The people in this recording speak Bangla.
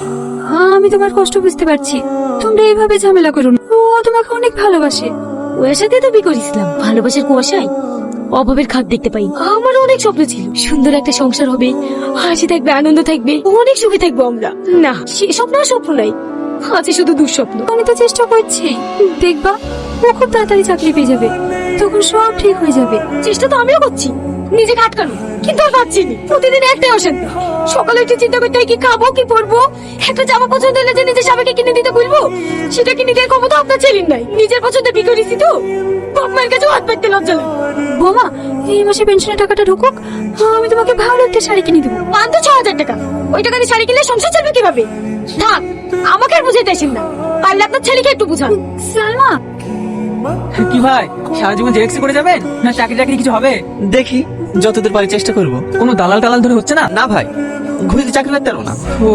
আমি তোমার কষ্ট বুঝতে পারছি, তোমরা এইভাবে ঝামেলা করো না। ও তোমাকে অনেক ভালোবাসে। ওর সাথে তো বিয়ে করেছিলাম ভালোবাসার কুয়াশায়, অভাবের খাদ দেখতে পাই। আমার অনেক স্বপ্ন ছিল, সুন্দর একটা সংসার হবে, হাসি থাকবে, আনন্দ থাকবে, অনেক সুখে থাকবো আমরা। না, সে স্বপ্ন আর স্বপ্ন নাই, আছে শুধু দুঃস্বপ্ন। আমি তো চেষ্টা করছি, দেখবা ও খুব তাড়াতাড়ি চাকরি পেয়ে যাবে, তখন সব ঠিক হয়ে যাবে। চেষ্টা তো আমিও করছি নিজেকে আটকানো, কিন্তু আর পাচ্ছি না। প্রতিদিন একটাই অশান্তি, সকালে উঠে চিন্তা করতে হয় কি খাবো কি পরবো। একটা জামা পছন্দ হলে যে নিজের স্বামীকে কিনে দিতে বলবো, সেটা কিনে দেওয়ার ক্ষমতা আপনার ছেলের নাই। নিজের পছন্দে বিয়ে করেছি তো, বাপ মায়ের কাছে হাত পাততে লজ্জা লাগে। বোমা, এই মাসে পেনশনের টাকাটা ঢুকুক, আমি তোমাকে ভালো একটা শাড়ি কিনে দেবো। পান তো 6,000 টাকা, ওই টাকা দিয়ে শাড়ি কিনলে সংসার চলবে কিভাবে? থাক, আমাকে আর বুঝাইতে আসেন না, পারলে আপনার ছেলেকে একটু বুঝান। সালমা, কি ভাই, সারা জীবন জেরেক্সি করে যাবেন না চাকরি টাকরি কিছু হবে? দেখি, যতদূর পারি চেষ্টা করব। কোনো দালাল টালাল ধরে হচ্ছে না? না ভাই, ঘুরে চাকরি লাগতে পারবো না। ও